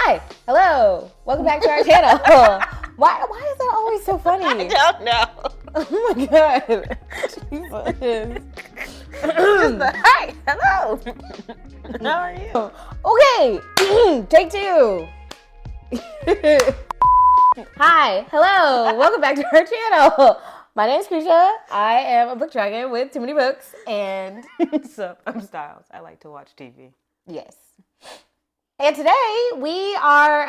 Hi, hello, welcome back to our channel. Why is that always so funny? I don't know. Oh my god. Jesus. Just the hi, hello. How are you? Okay, take two. Hi, hello, welcome back to our channel. My name is Cresha. I am a book dragon with too many books, and So I'm Styles. I like to watch TV. yes. And today we are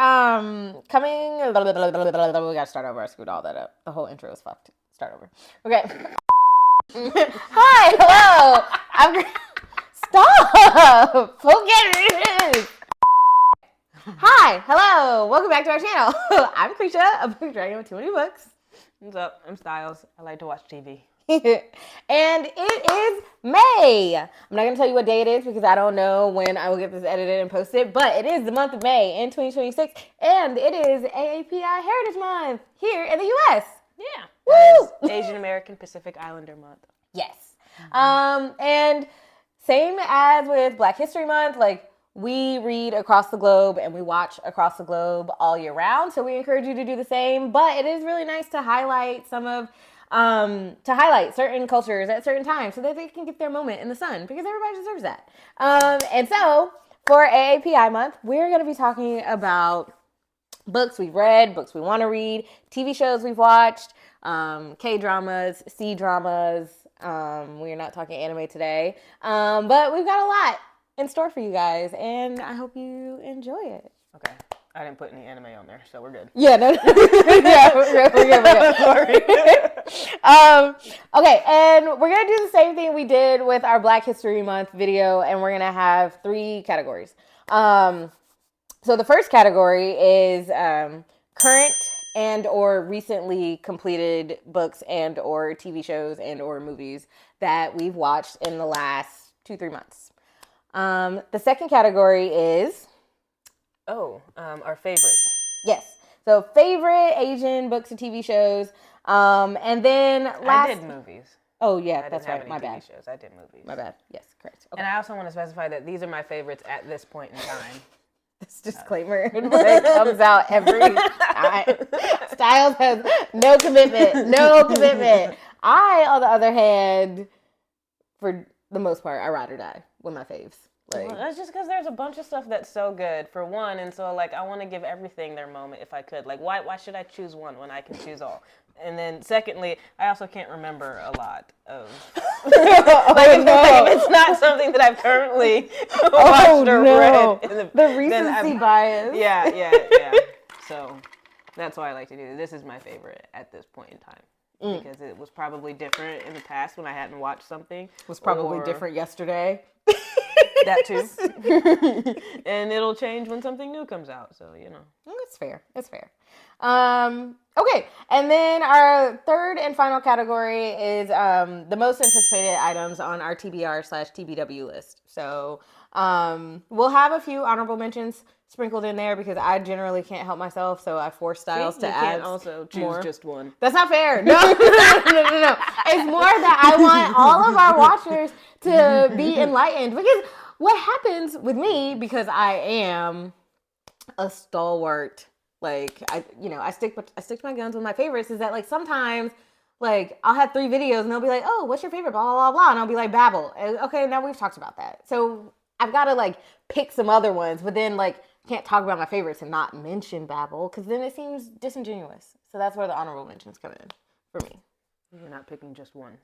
coming. We gotta start over. I screwed all that up. The whole intro is fucked. Start over. Okay. Hi, hello. Stop. Okay. Hi, hello. Welcome back to our channel. I'm Cresha, a book dragon with too many books. What's up? I'm Styles. I like to watch TV. And it is May. I'm not going to tell you what day it is because I don't know when I will get this edited and posted, but it is the month of May in 2026, and it is AAPI Heritage Month here in the U.S. Yeah. Woo! Asian American Pacific Islander Month. Yes. And same as with Black History Month, like we read across the globe and we watch across the globe all year round, so we encourage you to do the same, but it is really nice to highlight certain cultures at certain times so that they can get their moment in the sun because everybody deserves that. And so for AAPI month, we're going to be talking about books we've read, books we want to read, TV shows we've watched, K-dramas, C-dramas. We're not talking anime today, but we've got a lot in store for you guys, and I hope you enjoy it. Okay. I didn't put any anime on there, so we're good. Yeah, no. Yeah, we're good. Okay, and we're going to do the same thing we did with our Black History Month video, and we're going to have 3 categories. So the first category is current and or recently completed books and or TV shows and or movies that we've watched in the last 2-3 months. The second category is... our favorites. Yes. So favorite Asian books and TV shows. And then last... I did movies. Oh, yeah, I that's didn't have right. any My TV bad. shows. I did movies. My bad. Yes, correct. Okay. And I also want to specify that these are my favorites at this point in time. This disclaimer comes out every time. Styles has no commitment. No commitment. I, on the other hand, for the most part, I ride or die with my faves. Like, Well, that's just because there's a bunch of stuff that's so good, for one, and so, like, I want to give everything their moment if I could. Like, why should I choose one when I can choose all? And then, secondly, I also can't remember a lot of... if it's not something that I've currently watched or read. The recency bias. Yeah. So, that's why I like to do this. This is my favorite at this point in time. Because it was probably different in the past when I hadn't watched something. It was probably different yesterday. That too. And it'll change when something new comes out. So, you know. That's fair. That's fair. Okay. And then our third and final category is the most anticipated items on our TBR/TBW list. So we'll have a few honorable mentions sprinkled in there because I generally can't help myself. So I force Styles to add. You can't also choose just one. That's not fair. No. No. It's more that I want all of our watchers to be enlightened because what happens with me, because I am a stalwart, like I stick to my guns with my favorites, is that like sometimes like I'll have 3 videos and they'll be like, oh, what's your favorite, blah blah blah, and I'll be like, Babel. And, okay, now we've talked about that, so I've got to like pick some other ones, but then like can't talk about my favorites and not mention Babel because then it seems disingenuous. So that's where the honorable mentions come in for me. You're not picking just one.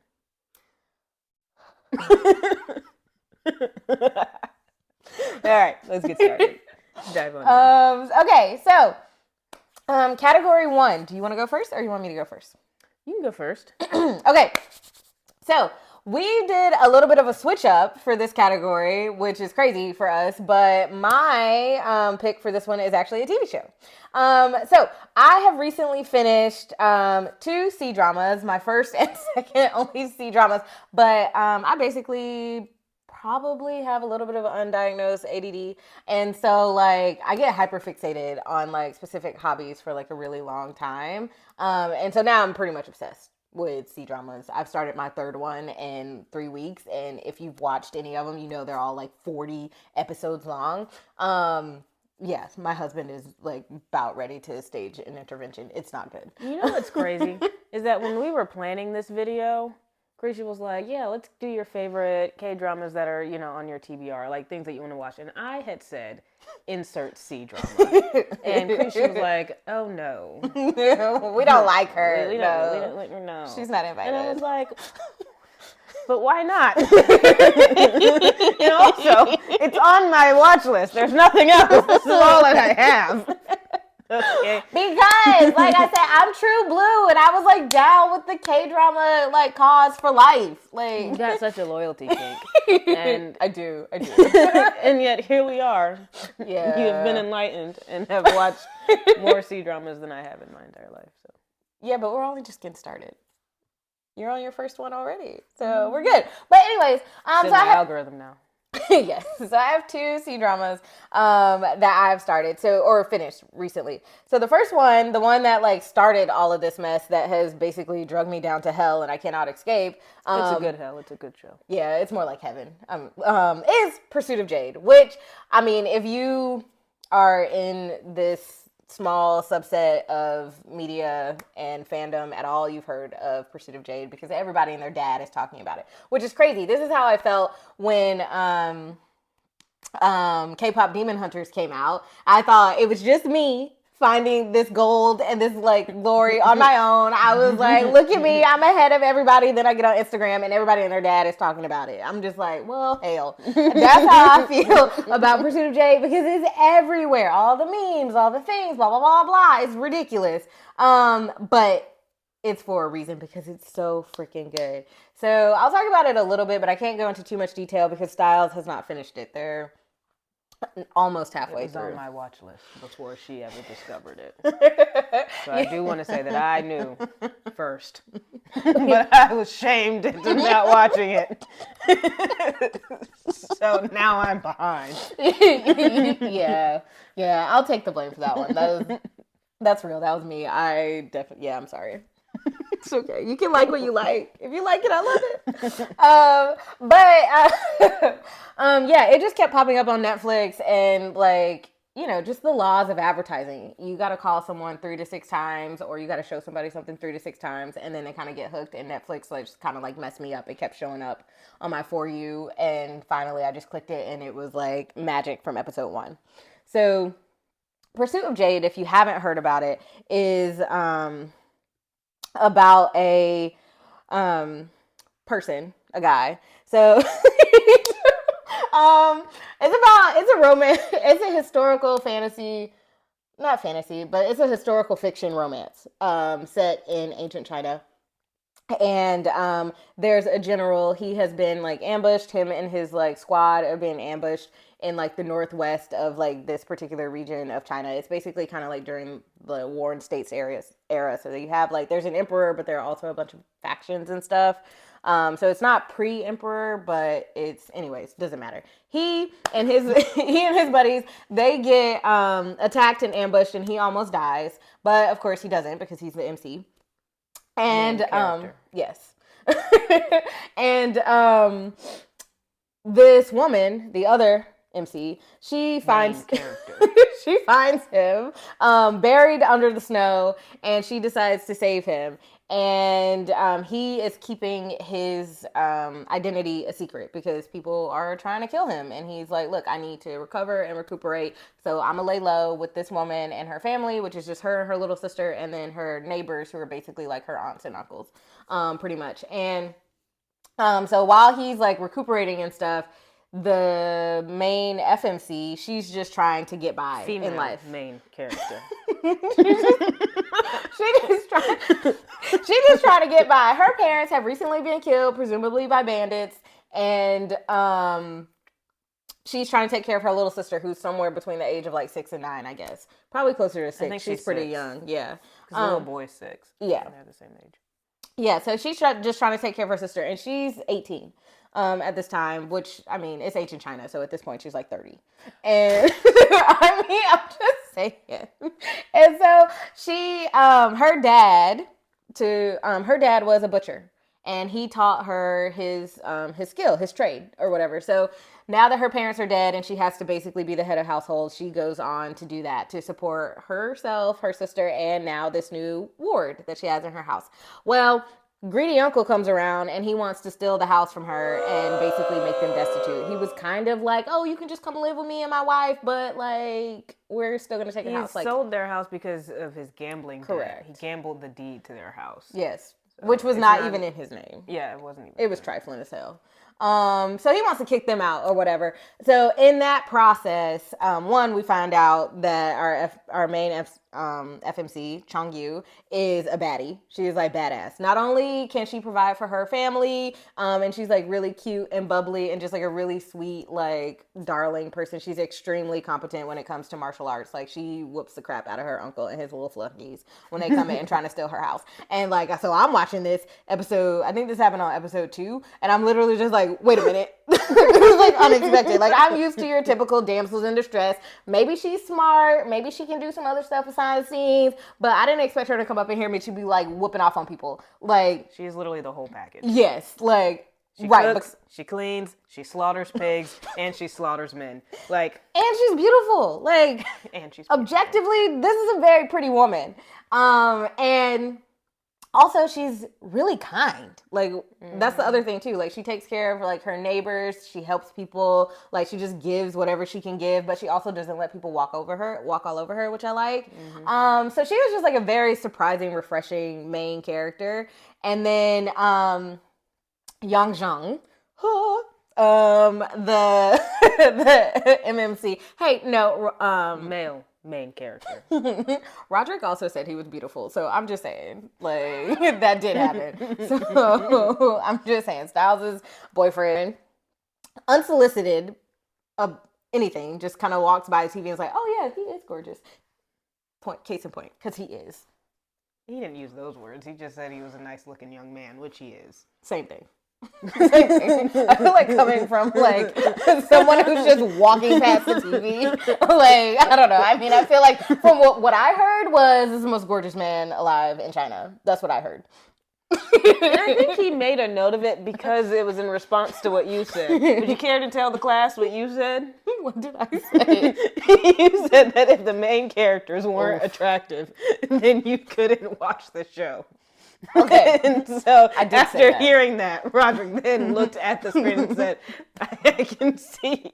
All right, let's get started. Dive on. Okay, so category 1. Do you want to go first or you want me to go first? You can go first. Okay, so we did a little bit of a switch up for this category, which is crazy for us, but my pick for this one is actually a TV show. So I have recently finished 2 C-dramas, my first and second only C-dramas, but I basically probably have a little bit of undiagnosed ADD, and so like I get hyperfixated on like specific hobbies for like a really long time, and so now I'm pretty much obsessed with C-dramas. I've started my 3rd one in 3 weeks, and if you've watched any of them, you know they're all like 40 episodes long. Yes, my husband is like about ready to stage an intervention. It's not good. You know what's crazy is that when we were planning this video, Cresha was like, "Yeah, let's do your favorite K-dramas that are, on your TBR, like things that you want to watch." And I had said, "Insert C drama," and Cresha was like, "Oh no, we don't like her. we don't like her. No, she's not invited." And I was like, "But why not?" And also, it's on my watch list. There's nothing else. This is all that I have. Okay. Because, like I said, I'm true blue, and I was like down with the K-drama like cause for life. Like, you got such a loyalty kink, and I do. And yet here we are. Yeah, you have been enlightened and have watched more C dramas than I have in my entire life. So yeah, but we're only just getting started. You're on your first one already, so we're good. But anyways, it's in my algorithm now. Yes, so I have 2 C dramas that I've started or finished recently. So the first one, the one that like started all of this mess that has basically drugged me down to hell and I cannot escape. It's a good hell. It's a good show. Yeah, it's more like heaven. Is Pursuit of Jade, which I mean, if you are in this small subset of media and fandom at all, you've heard of Pursuit of Jade because everybody and their dad is talking about it, which is crazy. This is how I felt when K-pop Demon Hunters came out. I thought it was just me finding this gold and this like glory on my own. I was like, look at me, I'm ahead of everybody. Then I get on Instagram and everybody and their dad is talking about it. I'm just like, well, hell. That's how I feel about Pursuit of Jade because it's everywhere. All the memes, all the things, blah, blah, blah, blah. It's ridiculous. But it's for a reason because it's so freaking good. So I'll talk about it a little bit, but I can't go into too much detail because Styles has not finished it. They're almost halfway through. It was on my watch list before she ever discovered it. So I do want to say that I knew first, but I was shamed into not watching it. So now I'm behind. Yeah, I'll take the blame for that one. That's real. That was me. I definitely. Yeah, I'm sorry. It's okay. You can like what you like. If you like it, I love it. Yeah, it just kept popping up on Netflix and like, just the laws of advertising. You got to call someone 3 to 6 times or you got to show somebody something 3 to 6 times and then they kind of get hooked and Netflix like just kind of like messed me up. It kept showing up on my For You and finally I just clicked it and it was like magic from episode 1. So Pursuit of Jade, if you haven't heard about it, is about a person, a guy. So it's a romance, it's a historical fantasy, not fantasy, but it's a historical fiction romance set in ancient China. And there's a general, he has been like ambushed, him and his like squad are being ambushed in like the northwest of like this particular region of China. It's basically kind of like during the Warring States era. So you have like, there's an emperor, but there are also a bunch of factions and stuff. So it's not pre-emperor, but it's, anyways, doesn't matter. He and his buddies, they get attacked and ambushed and he almost dies. But of course he doesn't because he's the MC. And yes. And this woman, the other MC, she finds him buried under the snow and she decides to save him. And he is keeping his identity a secret because people are trying to kill him. And he's like, look, I need to recover and recuperate. So I'm going to lay low with this woman and her family, which is just her and her little sister, and then her neighbors who are basically like her aunts and uncles, pretty much. And so while he's like recuperating and stuff, the main FMC, she's just trying to get by in life. Main character. She's just trying to get by. Her parents have recently been killed, presumably by bandits, and she's trying to take care of her little sister, who's somewhere between the age of like 6 and 9, I guess. Probably closer to 6. I think she's pretty young. Yeah, because the little boy's 6. Yeah, they're the same age. Yeah, so she's just trying to take care of her sister, and she's 18 at this time, which, I mean, it's ancient China, so at this point, she's like 30. And, I mean, I'm just saying. And so she, her dad was a butcher, and he taught her his skill, his trade or whatever. So now that her parents are dead and she has to basically be the head of household, she goes on to do that to support herself, her sister, and now this new ward that she has in her house. Well, greedy uncle comes around and he wants to steal the house from her and basically make them destitute. He was kind of like, oh, you can just come live with me and my wife, but like we're still gonna take a house. He sold their house because of his gambling debt. Correct. He gambled the deed to their house. Yes. So which was not even in his name. Yeah, it wasn't even. It was trifling as hell. So he wants to kick them out or whatever. So in that process, one, we find out that our main FMC, Chongyu, is a baddie. She is like badass. Not only can she provide for her family, and she's like really cute and bubbly and just like a really sweet, like darling person. She's extremely competent when it comes to martial arts. Like she whoops the crap out of her uncle and his little fluffies when they come in and trying to steal her house. And like, so I'm watching this episode. I think this happened on episode 2, and I'm literally just like, wait a minute. It was like unexpected. Like I'm used to your typical damsels in distress. Maybe she's smart. Maybe she can do some other stuff behind the scenes. But I didn't expect her to come up in here and to be like whooping off on people. Like she's literally the whole package. Yes, like she cooks, she cleans, she slaughters pigs, and she slaughters men. Like, and she's beautiful. Like, and she's objectively, this is a very pretty woman. And also, she's really kind. Like, that's the other thing, too. Like, she takes care of, like, her neighbors. She helps people. Like, she just gives whatever she can give. But she also doesn't let people walk all over her, which I like. So she was just, like, a very surprising, refreshing main character. And then Yang Zhang, the MMC. Hey, no. Male main character. Roderick also said he was beautiful, so I'm just saying, like, that did happen. So I'm just saying, Styles' boyfriend, unsolicited of anything, just kind of walks by the TV and is like, oh yeah, he is gorgeous. Case in point, because he is. He didn't use those words. He just said he was a nice looking young man, which he is. Same thing. I feel like coming from like someone who's just walking past the TV, like I don't know. I mean, I feel like from what I heard was this is the most gorgeous man alive in China. That's what I heard. And I think he made a note of it because it was in response to what you said. Would you care to tell the class what you said? What did I say? You said that if the main characters weren't attractive, then you couldn't watch the show. Okay. And so I did after say that. hearing that, Roderick then looked at the screen and said, I can see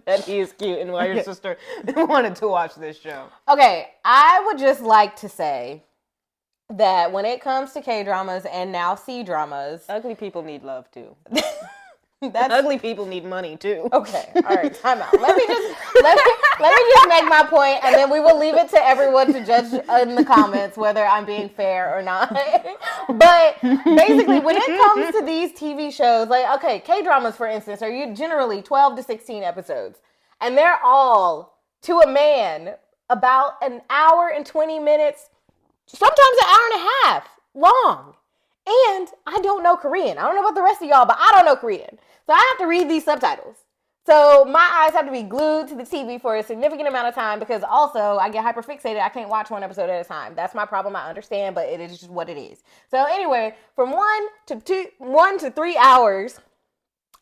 that he is cute and why your sister wanted to watch this show. Okay, I would just like to say that when it comes to K-dramas and now C-dramas, ugly people need love too. Ugly people need money too. Okay, all right, time out. Let me just make my point, and then we will leave it to everyone to judge in the comments whether I'm being fair or not. But basically, when it comes to these TV shows, like, okay, K-dramas, for instance, are generally 12 to 16 episodes, and they're all, to a man, about an hour and 20 minutes, sometimes an hour and a half long. And I don't know Korean. I don't know about the rest of y'all, but I don't know Korean. So I have to read these subtitles. So my eyes have to be glued to the TV for a significant amount of time because also I get hyperfixated. I can't watch one episode at a time. That's my problem. I understand, but it is just what it is. So anyway, from 1 to 3 hours,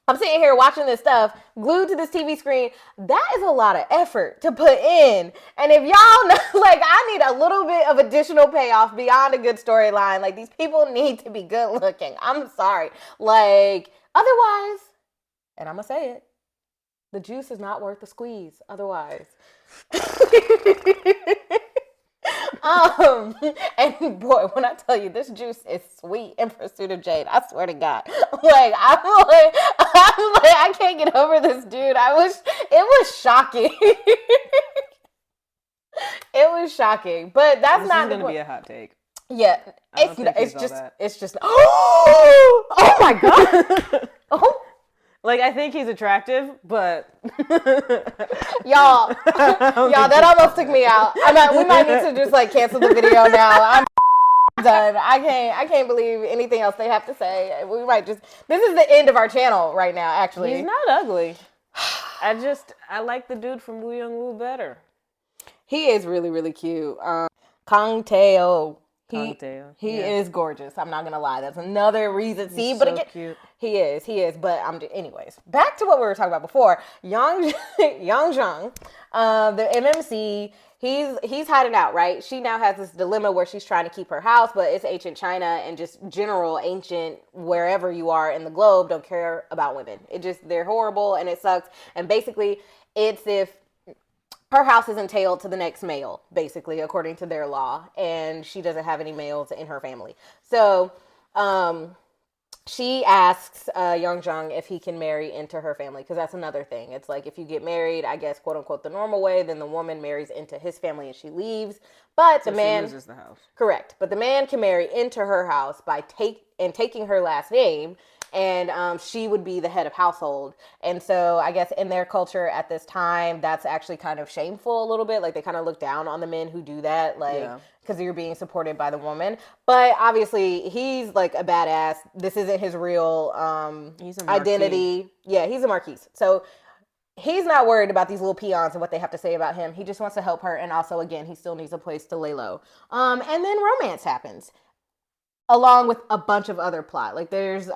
I'm sitting here watching this stuff glued to this TV screen. That is a lot of effort to put in. And if y'all know, like, I need a little bit of additional payoff beyond a good storyline. Like, these people need to be good looking. I'm sorry. Like, otherwise, and I'm going to say it, the juice is not worth the squeeze. Otherwise. And boy, when I tell you this juice is sweet in Pursuit of Jade, I swear to God, like I'm like I can't get over this dude. It was shocking. It was shocking, but that's not going to be a hot take. Yeah, it's just. Oh my God. Oh. Like, I think he's attractive, but y'all, that almost took me out. We might need to just like cancel the video now. I'm done. I can't believe anything else they have to say. We might just. This is the end of our channel right now. Actually, he's not ugly. I like the dude from Woo Young Woo better. He is really really cute. Kang Tae-oh. He Tante, he yeah. is gorgeous. I'm not gonna lie. That's another reason. See, He's but so again, cute. he is. He is. But anyways, back to what we were talking about before. Young Jung, the MMC. He's hiding out, right? She now has this dilemma where she's trying to keep her house, but it's ancient China and just general ancient wherever you are in the globe don't care about women. It just they're horrible and it sucks. And basically, it's if her house is entailed to the next male, basically, according to their law, and she doesn't have any males in her family. So, she asks Young Jung if he can marry into her family, because that's another thing. It's like if you get married, I guess, quote unquote, the normal way, then the woman marries into his family and she leaves. But the man she loses the house. Correct, but the man can marry into her house by taking her last name, and she would be the head of household. And so I guess in their culture at this time, that's actually kind of shameful a little bit. Like they kind of look down on the men who do that, like because you're being supported by the woman. But obviously, he's like a badass. This isn't his real identity. Yeah, he's a marquis. So he's not worried about these little peons and what they have to say about him. He just wants to help her, and also, again, he still needs a place to lay low. And then romance happens, along with a bunch of other plot. Like there's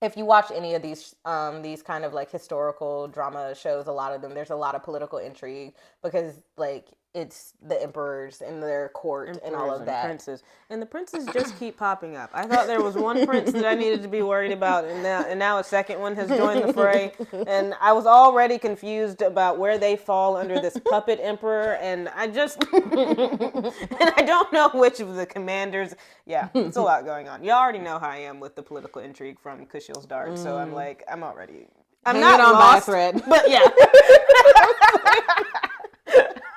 if you watch any of these kind of like historical drama shows, a lot of them, there's a lot of political intrigue because like it's the emperors and their court and all of that. Princes. And the princes just keep popping up. I thought there was one prince that I needed to be worried about, and now a second one has joined the fray. And I was already confused about where they fall under this puppet emperor, and I just and I don't know which of the commanders. Yeah, it's a lot going on. You already know how I am with the political intrigue from Kushil's Dark, so I'm like, I'm not Hanging not on lost, by a thread. but yeah.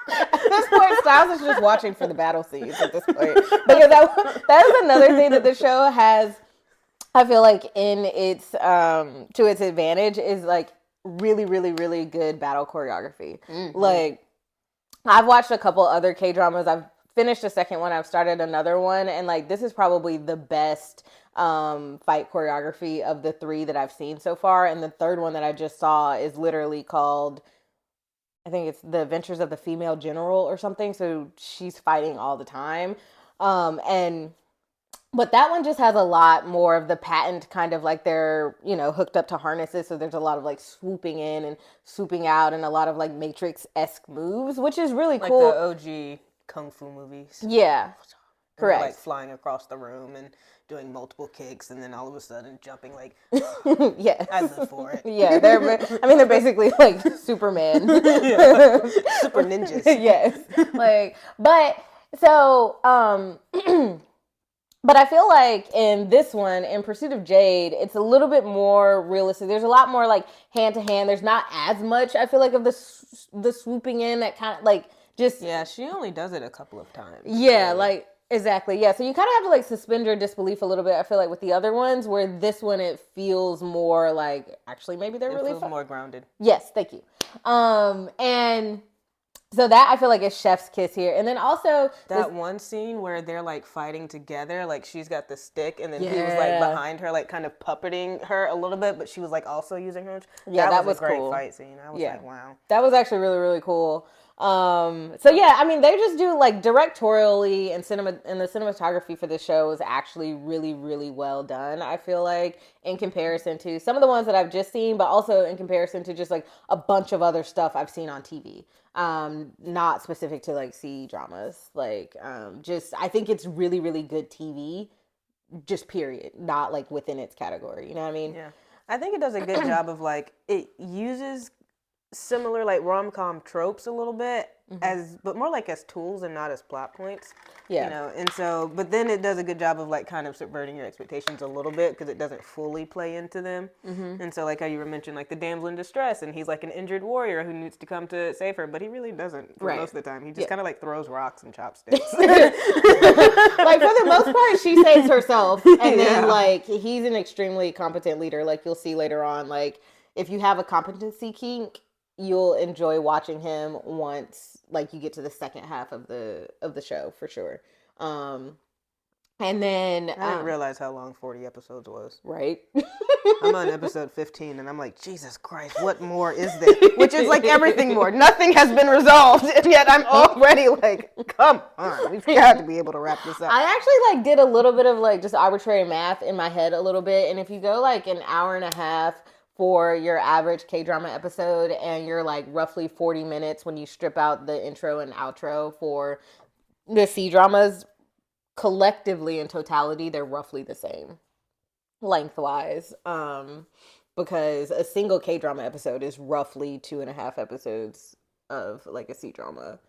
At this point, Styles is just watching for the battle scenes at this point. Because that is another thing that the show has, I feel like, in its to its advantage is like really, really, really good battle choreography. Mm-hmm. Like, I've watched a couple other K-dramas. I've finished a second one. I've started another one. And like, this is probably the best fight choreography of the three that I've seen so far. And the third one that I just saw is literally called, I think it's The Adventures of the Female General or something. So she's fighting all the time. But that one just has a lot more of the patent kind of like they're, hooked up to harnesses. So there's a lot of like swooping in and swooping out and a lot of like Matrix-esque moves, which is really cool. Like the OG Kung Fu movies. Yeah. Correct. Like flying across the room and doing multiple kicks and then all of a sudden jumping like, yeah, I live for it. Yeah, they're basically like Superman. Super ninjas. Yes. But I feel like in this one, in Pursuit of Jade, it's a little bit more realistic. There's a lot more like hand to hand. There's not as much, I feel like, of the swooping in that kind of like just. Yeah, she only does it a couple of times. Yeah, so. Like exactly. Yeah, so you kind of have to like suspend your disbelief a little bit. I feel like with the other ones, where this one it feels more like actually maybe they're really more grounded. Yes, thank you. And. So that I feel like is chef's kiss here. And then also that one scene where they're like fighting together, like she's got the stick and then he was like behind her, like kind of puppeting her a little bit, but she was like also using her. Yeah, that was a great cool. fight scene. I was like, wow. That was actually really, really cool. So yeah, I mean, they just do like directorially and the cinematography for this show is actually really, really well done. I feel like in comparison to some of the ones that I've just seen, but also in comparison to just like a bunch of other stuff I've seen on TV. Not specific to like C dramas. Like, I think it's really, really good TV, just period. Not like within its category. You know what I mean? Yeah. I think it does a good job of like, it uses similar like rom-com tropes a little bit but more like as tools and not as plot points. Yeah. And so, but then it does a good job of like kind of subverting your expectations a little bit because it doesn't fully play into them. And so like how you were mentioning like the damsel in distress and he's like an injured warrior who needs to come to save her, but he really doesn't for most of the time. He just kind of like throws rocks and chopsticks. Like for the most part, she saves herself and then like he's an extremely competent leader. Like you'll see later on, like if you have a competency kink, you'll enjoy watching him once like you get to the second half of the show for sure. And then I didn't realize how long 40 episodes was. right. I'm on episode 15, and I'm like, Jesus Christ, what more is there? Which is like everything more. Nothing has been resolved, and yet I'm already like, come on, we've got to be able to wrap this up. I actually like did a little bit of like just arbitrary math in my head a little bit, and if you go like an hour and a half for your average K-drama episode, and you're like roughly 40 minutes when you strip out the intro and outro for the C-dramas, collectively in totality, they're roughly the same lengthwise. Because a single K-drama episode is roughly 2.5 episodes of like a C-drama.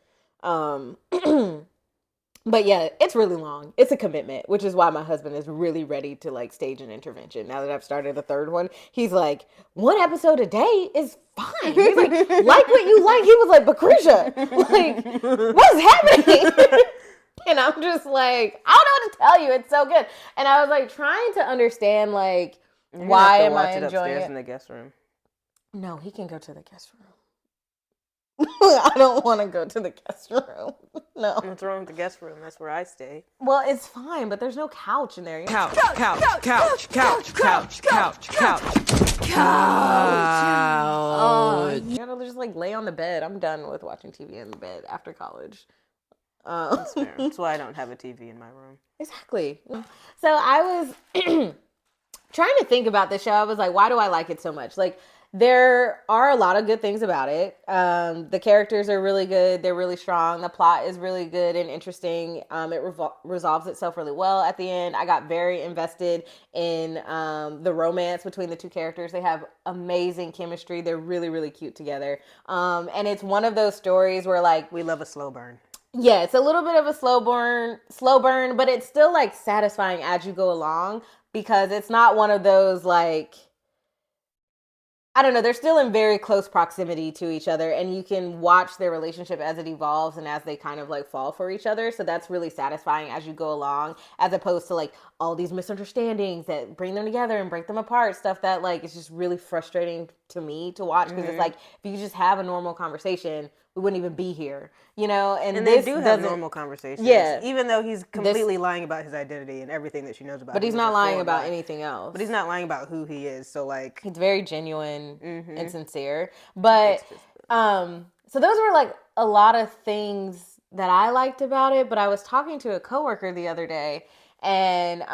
But yeah, it's really long. It's a commitment, which is why my husband is really ready to like stage an intervention. Now that I've started the third one, he's like, 1 episode a day is fine. He's like what you like. He was like, but Cresha, like, what's happening? And I'm just like, I don't know what to tell you. It's so good. And I was like trying to understand like, why am I enjoying it? In the guest room. No, he can go to the guest room. I don't want to go to the guest room. No. What's wrong with the guest room? That's where I stay. Well, it's fine, but there's no couch in there. Couch. You gotta just like lay on the bed. I'm done with watching TV in the bed after college. That's fair. That's why I don't have a TV in my room. Exactly. So I was trying to think about this show. I was like, why do I like it so much? Like, there are a lot of good things about it. The characters are really good. They're really strong. The plot is really good and interesting. It resolves itself really well at the end. I got very invested in the romance between the two characters. They have amazing chemistry. They're really, really cute together. And it's one of those stories where like we love a slow burn. Yeah, it's a little bit of a slow burn, but it's still like satisfying as you go along because it's not one of those like, I don't know, they're still in very close proximity to each other and you can watch their relationship as it evolves and as they kind of like fall for each other. So that's really satisfying as you go along, as opposed to like all these misunderstandings that bring them together and break them apart. Stuff that like is just really frustrating to me to watch because it's like if you just have a normal conversation, we wouldn't even be here, you know? And they do have normal conversations. Yeah. Even though he's completely lying about his identity and everything that she knows about him. But he's not lying about anything else. But he's not lying about who he is. So like he's very genuine and sincere. But so those were like a lot of things that I liked about it. But I was talking to a coworker the other day, and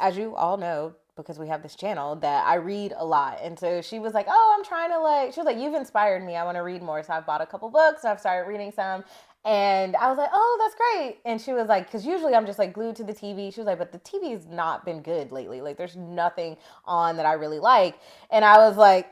as you all know, because we have this channel, that I read a lot. And so she was like, oh, I'm trying to like, she was like, you've inspired me. I want to read more. So I've bought a couple books and I've started reading some. And I was like, oh, that's great. And she was like, because usually I'm just like glued to the TV. She was like, but the TV's not been good lately. Like there's nothing on that I really like. And I was like,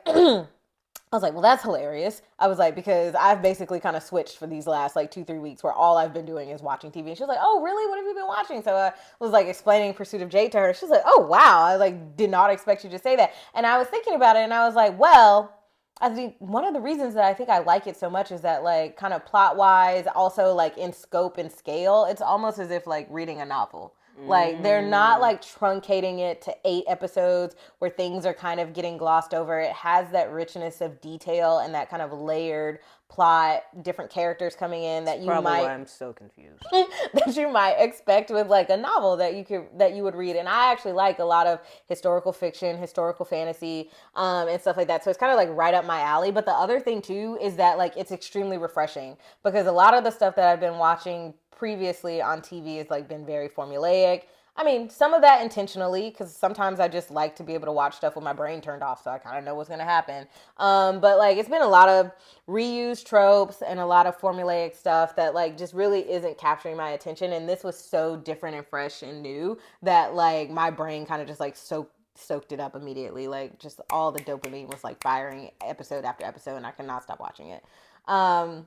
well, that's hilarious. I was like, because I've basically kind of switched for these last like 2-3 weeks where all I've been doing is watching TV. And she was like, oh, really? What have you been watching? So I was like explaining Pursuit of Jade to her. She was like, oh, wow. I like did not expect you to say that. And I was thinking about it and I was like, well, I think one of the reasons that I think I like it so much is that like kind of plot wise, also like in scope and scale, it's almost as if like reading a novel. Like they're not like truncating it to 8 episodes where things are kind of getting glossed over. It has that richness of detail and that kind of layered plot, different characters coming in that you probably might. Why I'm so confused. That you might expect with like a novel that you would read. And I actually like a lot of historical fiction, historical fantasy, and stuff like that. So it's kind of like right up my alley. But the other thing too is that like it's extremely refreshing because a lot of the stuff that I've been watching previously on TV has like been very formulaic. I mean, some of that intentionally, because sometimes I just like to be able to watch stuff with my brain turned off so I kind of know what's going to happen. But like it's been a lot of reused tropes and a lot of formulaic stuff that like just really isn't capturing my attention. And this was so different and fresh and new that like my brain kind of just like soaked it up immediately. Like just all the dopamine was like firing episode after episode and I could not stop watching it. So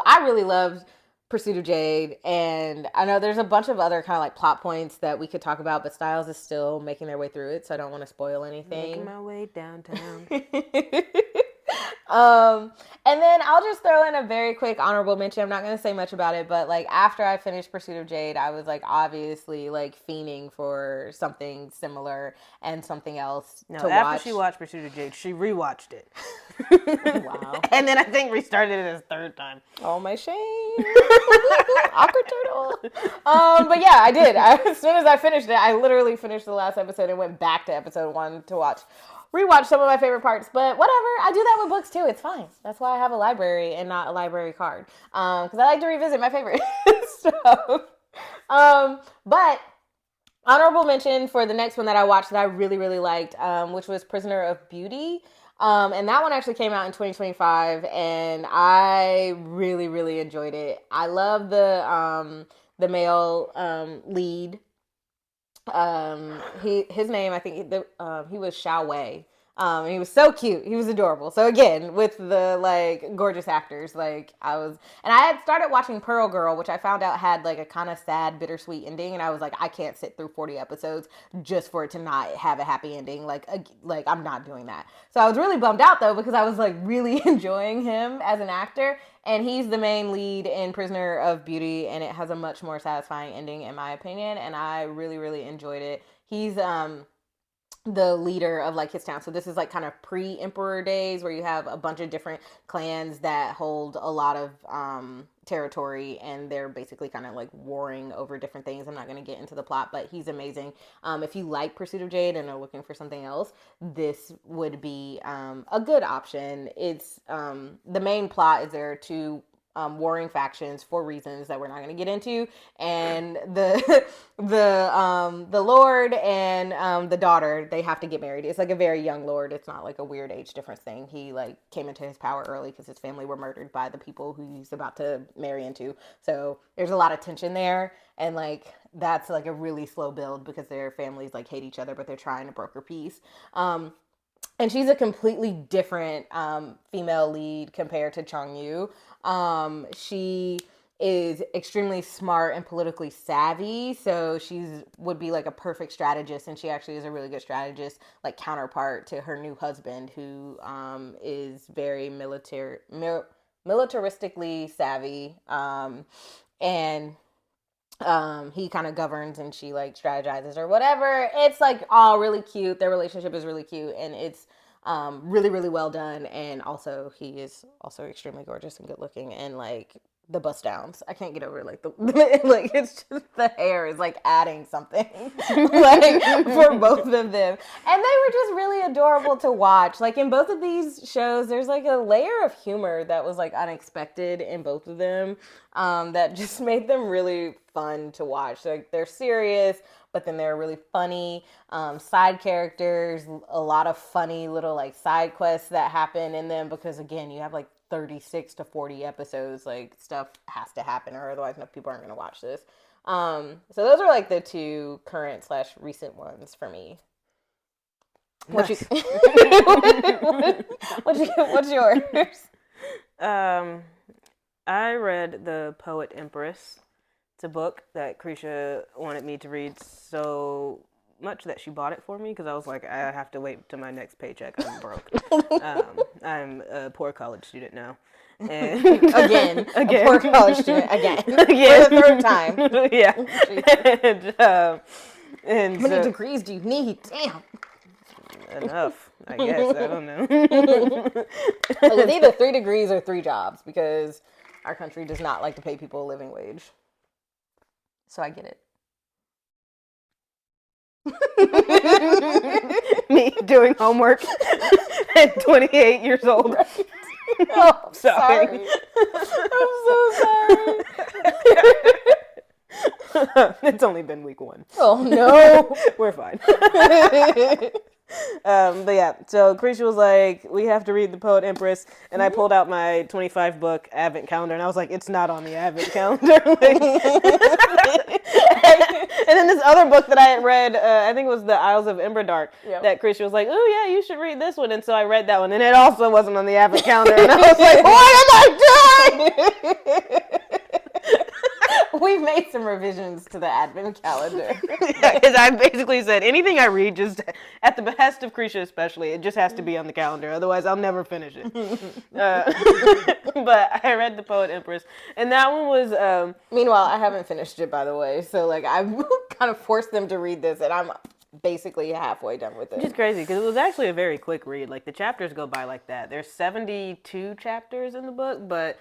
I really loved Pursuit of Jade, and I know there's a bunch of other kind of like plot points that we could talk about, but Styles is still making their way through it, so I don't want to spoil anything. Making my way downtown. And then I'll just throw in a very quick honorable mention. I'm not going to say much about it, but like after I finished Pursuit of Jade, I was like obviously like fiending for something similar and something else No, to after watch. she watched Pursuit of Jade, she rewatched it. Wow. And then I think restarted it a third time. Oh, my shame. Awkward turtle. But yeah, I did. As soon as I finished it, I literally finished the last episode and went back to episode 1 to rewatch some of my favorite parts. But whatever, I do that with books too. It's fine. That's why I have a library and not a library card. Because I like to revisit my favorite stuff. But honorable mention for the next one that I watched that I really, really liked, which was Prisoner of Beauty. And that one actually came out in 2025, and I really, really enjoyed it. I love the male lead. His name, I think he was Xiao Wei. He was so cute. He was adorable. So again, with the like gorgeous actors, like and I had started watching Pearl Girl, which I found out had like a kind of sad, bittersweet ending, and I was like, I can't sit through 40 episodes just for it to not have a happy ending. Like I'm not doing that. So I was really bummed out though because I was like really enjoying him as an actor, and he's the main lead in Prisoner of Beauty, and it has a much more satisfying ending in my opinion, and I really, really enjoyed it. He's the leader of like his town. So this is like kind of pre-emperor days where you have a bunch of different clans that hold a lot of territory, and they're basically kind of like warring over different things. I'm not going to get into the plot, but he's amazing. If you like Pursuit of Jade and are looking for something else, this would be a good option. It's the main plot is there to warring factions for reasons that we're not going to get into, and the lord and the daughter, they have to get married. It's like a very young lord. It's not like a weird age difference thing. He like came into his power early because his family were murdered by the people who he's about to marry into. So there's a lot of tension there, and like that's like a really slow build because their families like hate each other, but they're trying to broker peace. And she's a completely different female lead compared to Chong Yu. She is extremely smart and politically savvy, so would be like a perfect strategist, and she actually is a really good strategist, like counterpart to her new husband, who is very militaristically savvy, and he kind of governs and she like strategizes or whatever. It's like all really cute. Their relationship is really cute, and it's really, really well done. And also he is also extremely gorgeous and good looking, and like the bust downs, I can't get over like the like it's just the hair is like adding something like for both of them, and they were just really adorable to watch. Like in both of these shows, there's like a layer of humor that was like unexpected in both of them, that just made them really fun to watch. Like they're serious, but then they're really funny. Side characters, a lot of funny little like side quests that happen in them, because again, you have like 36 to 40 episodes. Like stuff has to happen, or otherwise no people aren't going to watch this. So those are like the two current / recent ones for me. Nice. What's yours? I read The Poet Empress. It's a book that Cresha wanted me to read so much that she bought it for me, because I was like, I have to wait till my next paycheck. I'm broke. I'm a poor college student now. And again, a poor college student again. For the third time. Yeah. And how many degrees do you need? Damn. Enough, I guess. I don't know. It's either 3 degrees or 3 jobs, because our country does not like to pay people a living wage. So I get it. Me doing homework at 28 years old. Right. Oh, I'm sorry. I'm so sorry. It's only been week 1. Oh no. We're fine. But yeah, so Cresha was like, we have to read The Poet Empress, and I pulled out my 25 book Advent calendar, and I was like, it's not on the Advent calendar. And then this other book that I had read, I think it was The Isles of Emberdark, that Cresha was like, oh yeah, you should read this one, and so I read that one, and it also wasn't on the Advent calendar, and I was like, what am I doing? We've made some revisions to the advent calendar. Because I basically said anything I read, just at the behest of Cresha especially, it just has to be on the calendar. Otherwise, I'll never finish it. But I read The Poet Empress, and that one was... Meanwhile, I haven't finished it, by the way. So, like, I've kind of forced them to read this, and I'm basically halfway done with it. Which is crazy, because it was actually a very quick read. Like, the chapters go by like that. There's 72 chapters in the book, but...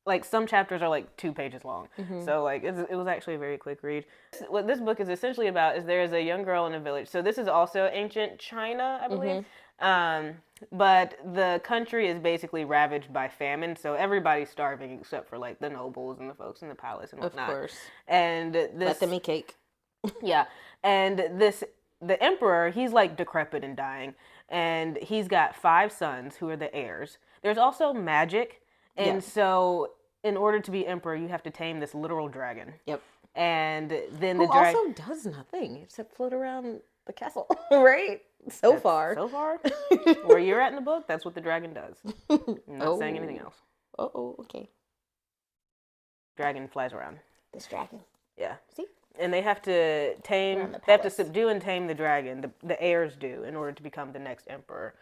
like some chapters are like 2 pages long. So like it was actually a very quick read. What this book is essentially about is there's a young girl in a village. So this is also ancient China, I believe. But the country is basically ravaged by famine. So everybody's starving except for like the nobles and the folks in the palace and whatnot. Of course. And this... let them eat cake. Yeah. And the emperor, he's like decrepit and dying. And he's got 5 sons who are the heirs. There's also magic. And so, in order to be emperor, you have to tame this literal dragon. Yep. And then Who the dragon also does nothing except float around the castle, right? So far. Where you're at in the book, that's what the dragon does. I'm not saying anything else. Oh, okay. Dragon flies around. This dragon. Yeah. See? And they have to tame, they have to subdue and tame the dragon, the heirs do, in order to become the next emperor.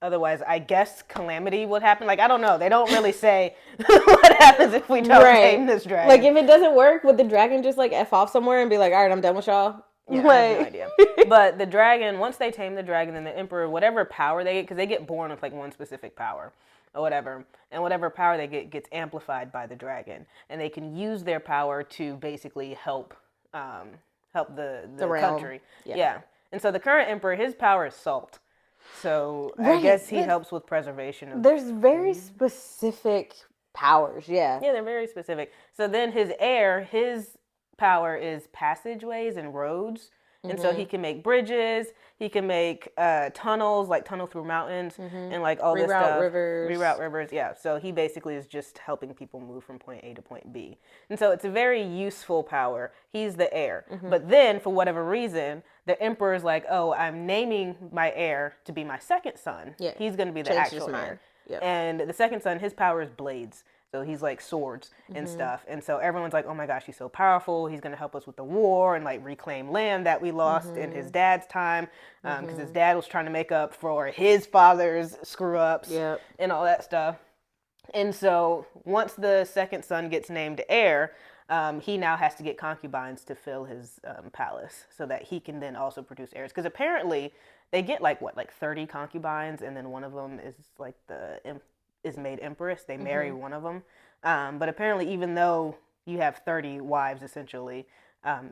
Otherwise, I guess calamity would happen. Like, I don't know. They don't really say what happens if we don't tame this dragon. Like, if it doesn't work, would the dragon just, like, F off somewhere and be like, all right, I'm done with y'all? Yeah, I have no idea. But the dragon, once they tame the dragon, then the emperor, whatever power they get, because they get born with, like, one specific power. Or whatever, and whatever power they get gets amplified by the dragon, and they can use their power to basically help the country. Yeah. And so the current emperor, his power is salt, so I guess he helps with preservation of... There's very specific powers. Yeah, they're very specific. So then his heir, his power is passageways and roads. And so he can make bridges, he can make tunnels, like tunnel through mountains, and like all this stuff. Reroute rivers, yeah. So he basically is just helping people move from point A to point B. And so it's a very useful power. He's the heir. But then, for whatever reason, the emperor's like, oh, I'm naming my heir to be my second son. Yeah. He's going to be the actual heir. Yep. And the second son, his power is blades. So he's like swords and stuff. And so everyone's like, oh my gosh, he's so powerful. He's going to help us with the war and like reclaim land that we lost in his dad's time. Because his dad was trying to make up for his father's screw ups and all that stuff. And so once the second son gets named heir, he now has to get concubines to fill his palace so that he can then also produce heirs. Because apparently they get like 30 concubines, and then one of them is like is made empress. They marry one of them. But apparently, even though you have 30 wives, essentially,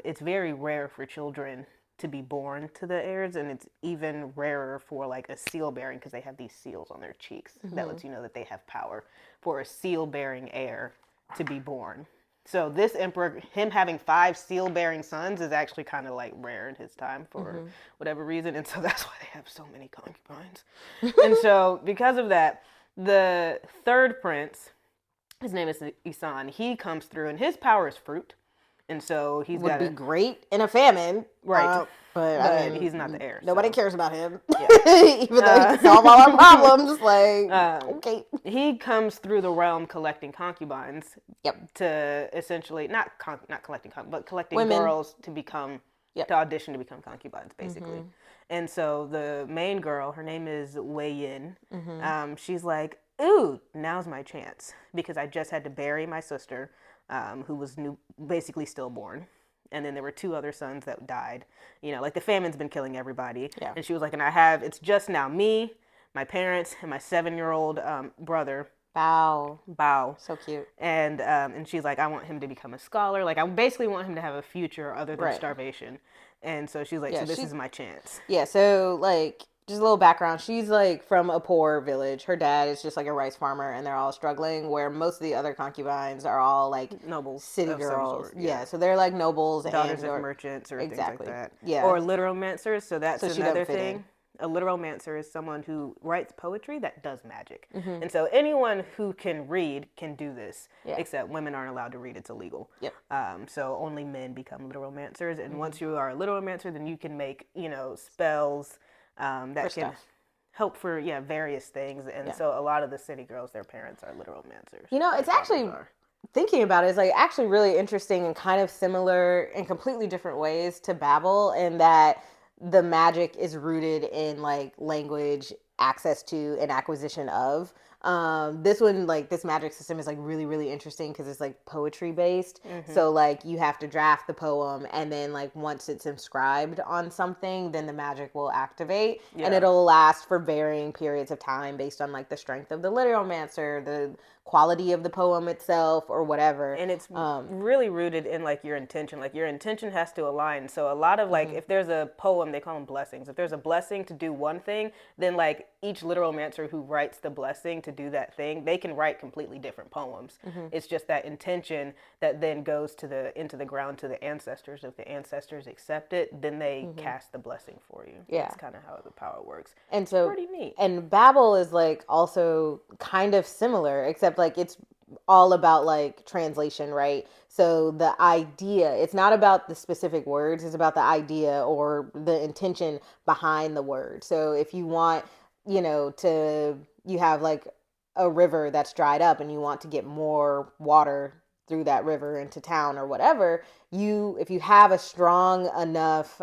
it's very rare for children to be born to the heirs, and it's even rarer for like a seal bearing, because they have these seals on their cheeks that lets you know that they have power, for a seal bearing heir to be born. So this emperor, him having 5 seal bearing sons, is actually kind of like rare in his time for whatever reason, and so that's why they have so many concubines. And so because of that, the third prince, his name is Isan, he comes through, and his power is fruit. And so he's would be great in a famine, right? But I mean, he's not the heir. Nobody cares about him, even though he can solve all our problems. Like, okay, he comes through the realm collecting concubines. Yep. To essentially not collecting, but collecting women. Girls to become to audition to become concubines, basically. And so the main girl, her name is Wei Yin. She's like, ooh, now's my chance, because I just had to bury my sister, who was basically stillborn. And then there were 2 other sons that died. You know, like the famine's been killing everybody. Yeah. And she was like, and it's just now me, my parents, and my 7-year-old brother. Bao. So cute. And she's like, I want him to become a scholar. Like, I basically want him to have a future other than starvation. And so she's like, so this is my chance. Yeah, so like, just a little background. She's like from a poor village. Her dad is just like a rice farmer, and they're all struggling, where most of the other concubines are all like nobles, city girls. Yeah, so they're like nobles, daughters of merchants or things like that. Yeah. Or literomancers. So that's another thing. A literomancer is someone who writes poetry that does magic. And so anyone who can read can do this, except women aren't allowed to read. It's illegal. Yep. So only men become literomancers. And once you are a literomancer, then you can make, spells that can help for, various things. And so a lot of the city girls, their parents are literomancers. It's actually thinking about it, is like actually really interesting and kind of similar in completely different ways to Babel, in that the magic is rooted in like language, access to, and acquisition of. This one, like this magic system is like really, really interesting because it's like poetry based. So like you have to draft the poem, and then like once it's inscribed on something, then the magic will activate, and Yeah. it'll last for varying periods of time based on like the strength of the literomancer, the quality of the poem itself, or whatever. And it's really rooted in like your intention. Like your intention has to align. So a lot of like if there's a poem, they call them blessings. If there's a blessing to do one thing, then like each literomancer who writes the blessing to do that thing, they can write completely different poems. It's just that intention that then goes to the into the ground to the ancestors. If the ancestors accept it, then they cast the blessing for you. Yeah. That's kind of how the power works. And so Pretty neat. And Babel is like also kind of similar, except like it's all about like translation, right? So the idea, it's not about the specific words, it's about the idea or the intention behind the word. So if you want, you have like a river that's dried up and you want to get more water through that river into town or whatever, if you have a strong enough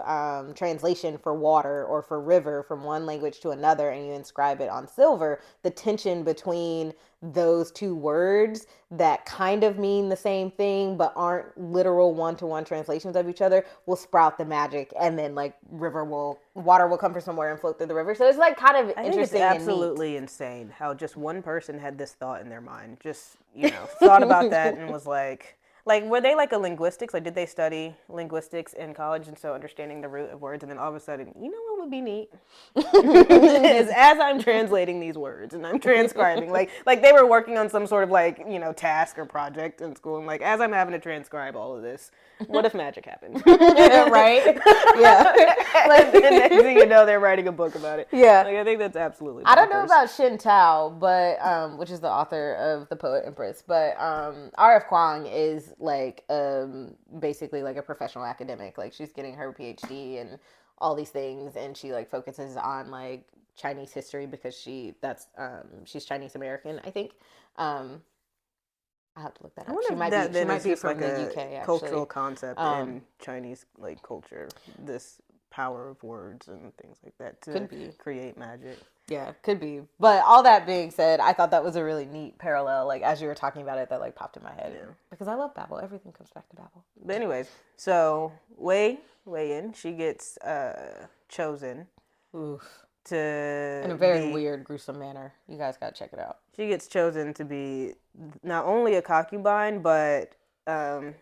translation for water or for river from one language to another, and you inscribe it on silver, the tension between those two words that kind of mean the same thing but aren't literal one-to-one translations of each other will sprout the magic, and then like water will come from somewhere and float through the river. So it's like kind of I think it's interesting absolutely insane how just one person had this thought in their mind. Just, thought about that and was like, were they like a linguistics? Like, did they study linguistics in college? And so understanding the root of words, and then all of a sudden, you know what would be neat? Is as I'm translating these words and I'm transcribing, like they were working on some sort of like, task or project in school. And like, as I'm having to transcribe all of this, what if magic happened? right? Yeah. Like, the next thing you know, they're writing a book about it. Yeah. Like, I think that's absolutely bonkers. I don't know about Shin Tao, but which is the author of the Poet Empress, but R.F. Kuang is like basically like a professional academic. Like she's getting her PhD and all these things, and she like focuses on like Chinese history because she's Chinese American, I think. I'll have to look that up. She might be from the UK, actually. Cultural concept in Chinese like culture. This power of words and things like that to create magic. Yeah, could be. But all that being said, I thought that was a really neat parallel. Like as you were talking about it, that like popped in my head. Yeah. Because I love Babel. Everything comes back to Babel. But anyways, so Wei in, she gets chosen. Oof. In a very weird, gruesome manner. You guys gotta check it out. She gets chosen to be not only a concubine, but the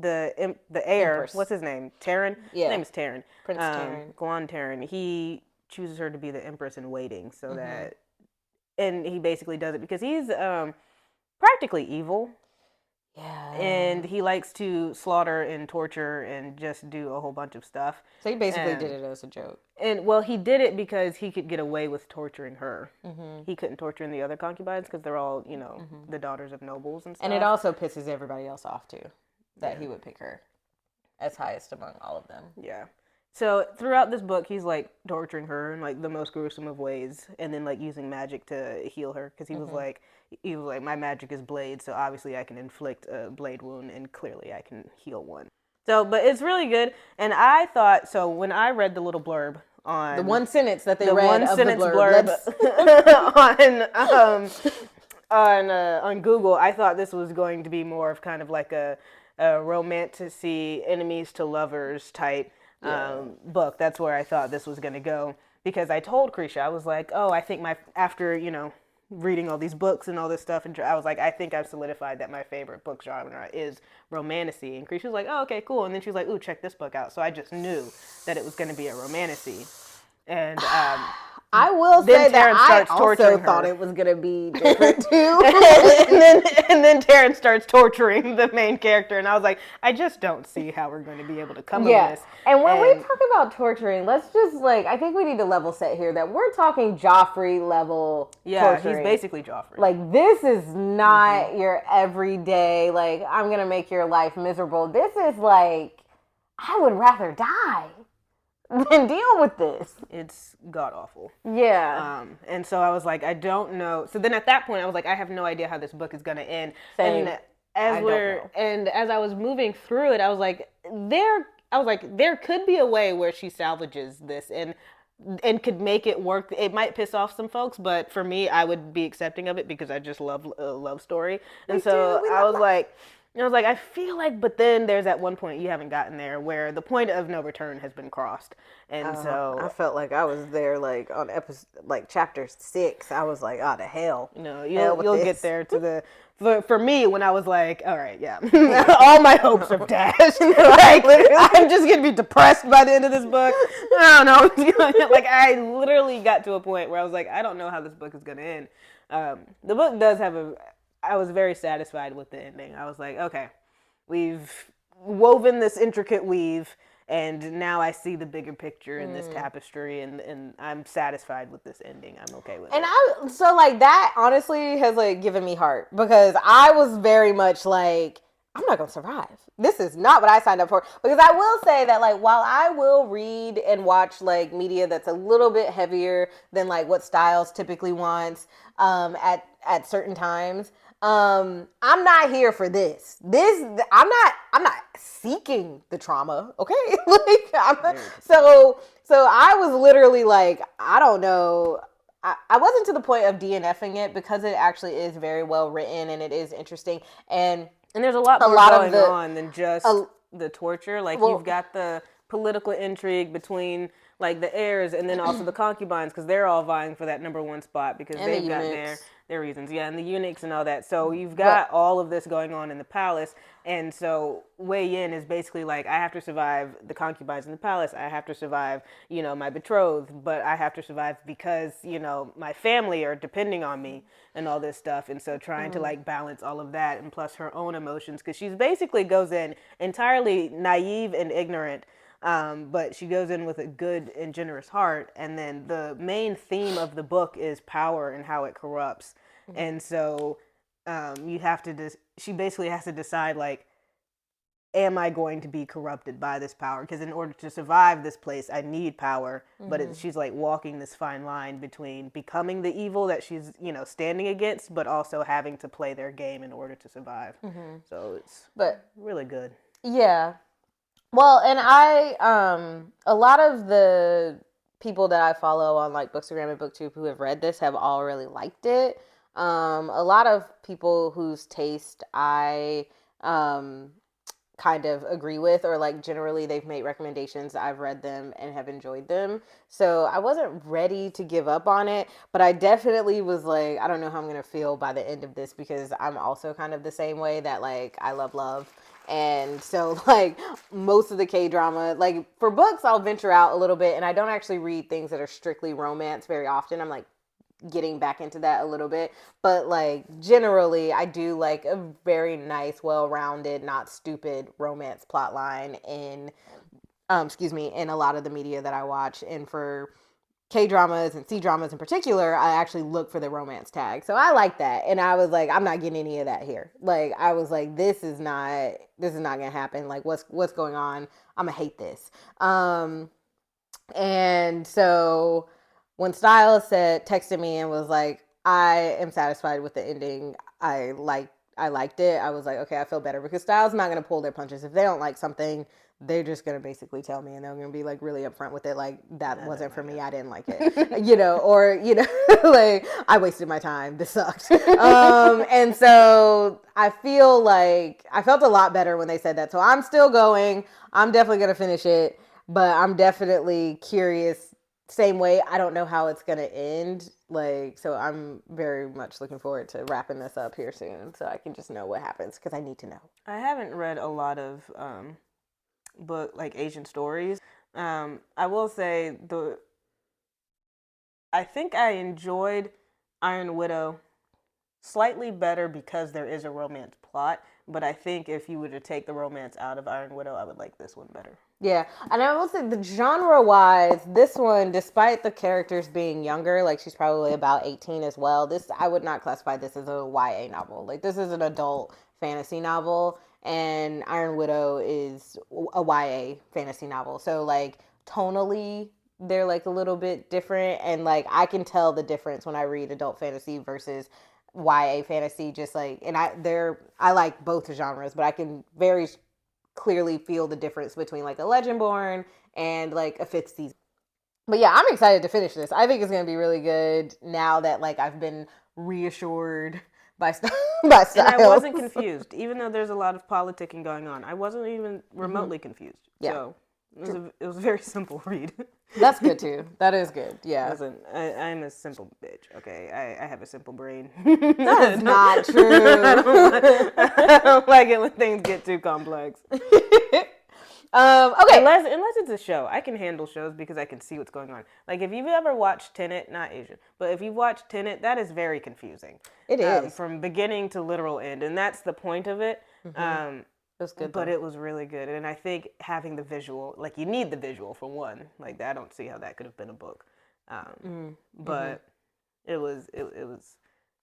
heir. Empress. What's his name? Terran. Yeah. His name is Terran. Prince Terran. Guan Terran. He chooses her to be the Empress in waiting, so that, and he basically does it because he's practically evil. Yeah. And he likes to slaughter and torture and just do a whole bunch of stuff. So he basically did it as a joke. And well, he did it because he could get away with torturing her. He couldn't torture the other concubines because they're all, the daughters of nobles and stuff. And it also pisses everybody else off too, that he would pick her as highest among all of them. Yeah. So throughout this book, he's like torturing her in like the most gruesome of ways, and then like using magic to heal her because he was like, my magic is blade, so obviously I can inflict a blade wound, and clearly I can heal one. So, but it's really good, and I thought so when I read the little blurb on the one sentence that they read of the blurb on Google, I thought this was going to be more of kind of like a romantic-y enemies to lovers type. Book. That's where I thought this was going to go, because I told Cresha, I was like, oh, I think after reading all these books and all this stuff, and I was like, I think I've solidified that my favorite book genre is romantasy. And Cresha was like, oh, okay, cool. And then she was like, ooh, check this book out. So I just knew that it was going to be a romantasy. And I will say that I also thought it was going to be different too. and then Terrence starts torturing the main character, and I was like, I just don't see how we're going to be able to come with this. And when we talk about torturing, let's just I think we need to level set here that we're talking Joffrey level torturing. He's basically Joffrey. Like, this is not your everyday, like, I'm going to make your life miserable. This is like, I would rather die than deal with this. It's god awful. Yeah. And so I was like, I don't know. So then at that point, I was like, I have no idea how this book is going to end. Same. And as I don't know. as I was moving through it, I was like, there could be a way where she salvages this and could make it work. It might piss off some folks, but for me, I would be accepting of it because I just love a love story. And We do. so We love love. I was like, I feel like, but then there's at one point you haven't gotten there where the point of no return has been crossed, and I so felt like I was there, like on episode, like chapter 6. I was like, oh, the hell, hell with you'll get this. there to the for me when I was like, all right, yeah, all my hopes have dashed. Like I'm just gonna be depressed by the end of this book. I don't know. Like I literally got to a point where I was like, I don't know how this book is gonna end. The book does have a. I was very satisfied with the ending. I was like, okay, we've woven this intricate weave. And now I see the bigger picture in this tapestry, and I'm satisfied with this ending. I'm okay with it. And so like that honestly has like given me heart because I was very much like, I'm not gonna survive. This is not what I signed up for. Because I will say that like while I will read and watch like media that's a little bit heavier than like what Styles typically wants at certain times, I'm not here for this. I'm not seeking the trauma, okay? Like so I was literally like, I don't know. I wasn't to the point of DNFing it because it actually is very well written and it is interesting and there's a lot more going on than just the torture. Like you've got the political intrigue between like the heirs and then also the concubines because they're all vying for that #1 spot because they've got their reasons. Yeah, and the eunuchs and all that. So you've got all of this going on in the palace. And so Wei Yin is basically like, I have to survive the concubines in the palace. I have to survive, my betrothed, but I have to survive because, my family are depending on me and all this stuff. And so trying to like balance all of that and plus her own emotions because she's basically goes in entirely naive and ignorant. But she goes in with a good and generous heart. And then the main theme of the book is power and how it corrupts. Mm-hmm. And so you have to, she basically has to decide like, am I going to be corrupted by this power? Because in order to survive this place, I need power. Mm-hmm. But she's like walking this fine line between becoming the evil that she's, standing against, but also having to play their game in order to survive. Mm-hmm. So it's really good. Yeah. Well, and a lot of the people that I follow on like Bookstagram and BookTube who have read this have all really liked it. A lot of people whose taste I kind of agree with, or like generally they've made recommendations, I've read them and have enjoyed them. So I wasn't ready to give up on it, but I definitely was like, I don't know how I'm going to feel by the end of this because I'm also kind of the same way that like I love. And so like most of the K-drama, like for books, I'll venture out a little bit and I don't actually read things that are strictly romance very often. I'm like getting back into that a little bit, but like generally I do like a very nice, well-rounded, not stupid romance plot line in in a lot of the media that I watch. And for K-dramas and C-dramas in particular, I actually look for the romance tag. So I like that. And I was like, I'm not getting any of that here. Like I was like, this is not gonna happen. Like what's going on? I'm gonna hate this. And so when Styles texted me and was like, I am satisfied with the ending, I liked it, I was like, okay, I feel better because Styles not going to pull their punches. If they don't like something, they're just going to basically tell me and they're going to be like really upfront with it. Like that wasn't for me. I didn't like it, or, like I wasted my time. This sucked. And so I feel like I felt a lot better when they said that. So I'm still going. I'm definitely going to finish it, but I'm definitely curious. Same way, I don't know how it's going to end. Like, so I'm very much looking forward to wrapping this up here soon so I can just know what happens because I need to know. I haven't read a lot of book like Asian stories. I will say I think I enjoyed Iron Widow slightly better because there is a romance plot, but I think if you were to take the romance out of Iron Widow, I would like this one better. Yeah, and I will say the genre-wise, this one, despite the characters being younger, like she's probably about 18 as well, I would not classify this as a YA novel. Like this is an adult fantasy novel, and Iron Widow is a YA fantasy novel. So like tonally, they're like a little bit different, and like I can tell the difference when I read adult fantasy versus YA fantasy, just like, and I like both genres, but I can very clearly feel the difference between like a Legendborn and like a fifth season. But yeah, I'm excited to finish this. I think it's gonna be really good now that like I've been reassured by by Styles. And I wasn't confused, even though there's a lot of politicking going on. I wasn't even remotely confused. Yeah. So it was a very simple read. That's good too. That is good. Yeah. Listen, I'm a simple bitch, okay? I have a simple brain. That is not true. I don't like it when things get too complex. Okay. Unless it's a show. I can handle shows because I can see what's going on. Like, if you've ever watched Tenet, not Asian, but if you've watched Tenet, that is very confusing. It is. From beginning to literal end, and that's the point of it. It was good, But though. it was really good, and I think having the visual, like, you need the visual for one. Like, I don't see how that could have been a book. But it was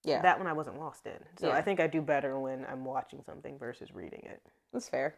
Yeah. that one I wasn't lost in. So Yeah. I think I do better when I'm watching something versus reading it. That's fair.